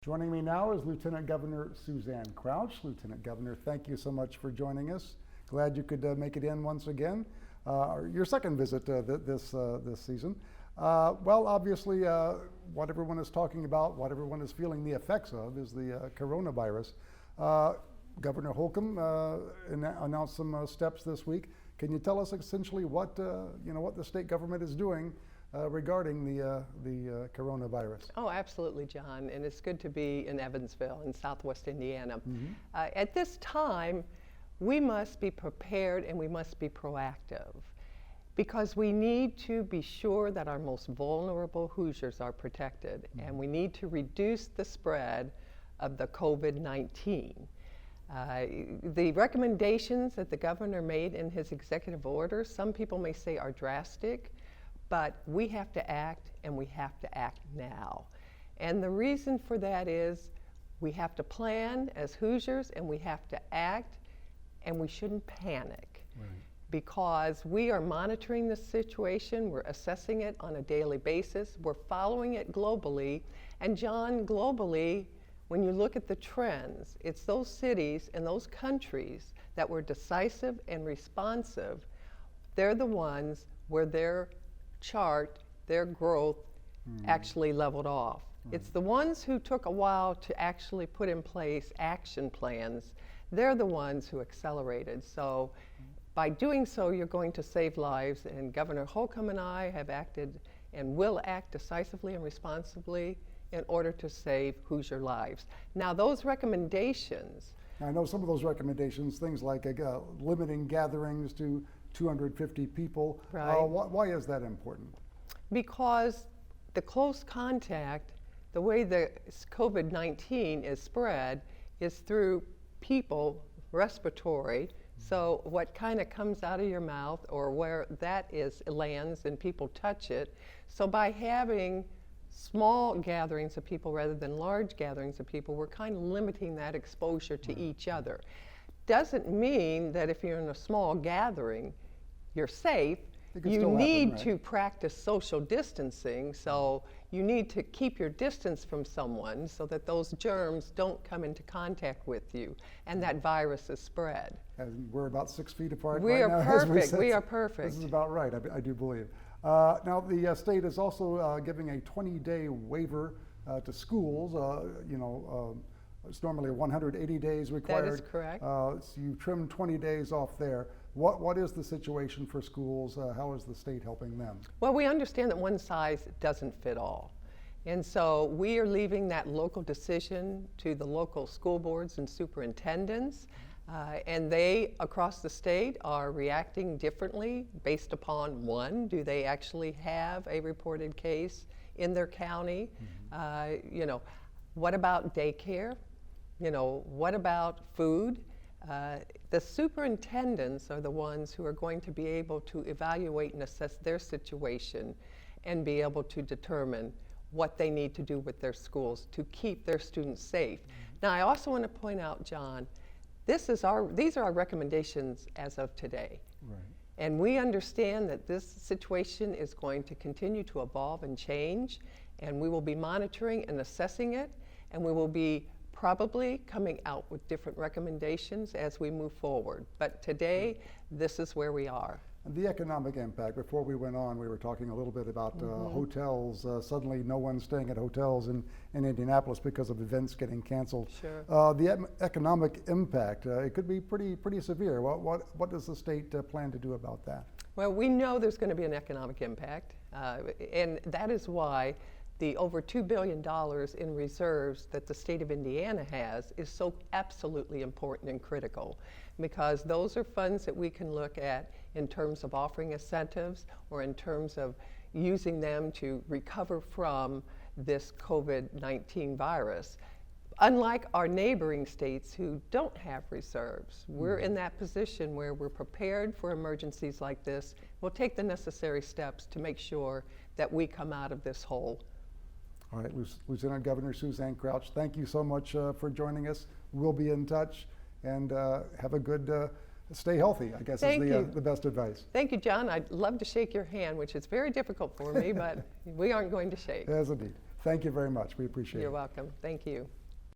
Joining me now is Lieutenant Governor Suzanne Crouch. Lieutenant Governor, thank you so much for joining us. Glad you could make it in once again. Your second visit this season. Well, obviously, what everyone is talking about, what everyone is feeling the effects of is the coronavirus. Governor Holcomb announced some steps this week. Can you tell us essentially what the state government is doing regarding the coronavirus? Oh, absolutely, John. And it's good to be in Evansville in Southwest Indiana. At this time, we must be prepared and we must be proactive because we need to be sure that our most vulnerable Hoosiers are protected, and we need to reduce the spread of the COVID-19. The recommendations that the governor made in his executive order, some people may say are drastic, but we have to act, and we have to act now. And the reason for that is we have to plan as Hoosiers, and we have to act, and we shouldn't panic. Right. Because we are monitoring the situation, we're assessing it on a daily basis, we're following it globally. And John, globally, when you look at the trends, it's those cities and those countries that were decisive and responsive. They're the ones where their chart, their growth actually leveled off. It's the ones who took a while to actually put in place action plans. They're the ones who accelerated. So by doing so, you're going to save lives, and Governor Holcomb and I have acted and will act decisively and responsibly in order to save Hoosier lives. Now, those recommendations. I know some of those recommendations, things like limiting gatherings to 250 people. Right. Why is that important? Because the close contact, the way the COVID-19 is spread is through people, respiratory. So what kind of comes out of your mouth or where that lands and people touch it. So by having small gatherings of people rather than large gatherings of people, we're kind of limiting that exposure to each other. Doesn't mean that if you're in a small gathering, you're safe. You need to practice social distancing, so you need to keep your distance from someone so that those germs don't come into contact with you and that virus is spread. And we're about 6 feet apart We right are now. perfect. We are perfect. This is about right, I do believe. Now, the state is also giving a 20-day waiver to schools. It's normally 180 days required. That is correct. So you trimmed 20 days off there. What is the situation for schools? How is the state helping them? Well, we understand that one size doesn't fit all. And so we are leaving that local decision to the local school boards and superintendents. And they, across the state, are reacting differently based upon, one, do they actually have a reported case in their county? What about daycare? What about food? The superintendents are the ones who are going to be able to evaluate and assess their situation and be able to determine what they need to do with their schools to keep their students safe. Now, I also want to point out, John, these are our recommendations as of today. Right. And we understand that this situation is going to continue to evolve and change, and we will be monitoring and assessing it, and we will be probably coming out with different recommendations as we move forward. But today, this is where we are. And the economic impact, before we went on, we were talking a little bit about hotels. Suddenly no one's staying at hotels in Indianapolis because of events getting canceled. Sure. The economic impact, it could be pretty severe. What does the state plan to do about that? Well, we know there's going to be an economic impact, and that is why the over $2 billion in reserves that the state of Indiana has is so absolutely important and critical, because those are funds that we can look at in terms of offering incentives or in terms of using them to recover from this COVID-19 virus. Unlike our neighboring states who don't have reserves, we're in that position where we're prepared for emergencies like this. We'll take the necessary steps to make sure that we come out of this hole. All right, Lieutenant Governor Suzanne Crouch, thank you so much for joining us. We'll be in touch, and have a good, stay healthy, I guess is the best advice. Thank you, John. I'd love to shake your hand, which is very difficult for me, but we aren't going to shake. Yes, indeed. Thank you very much. We appreciate You're it. welcome. Thank you.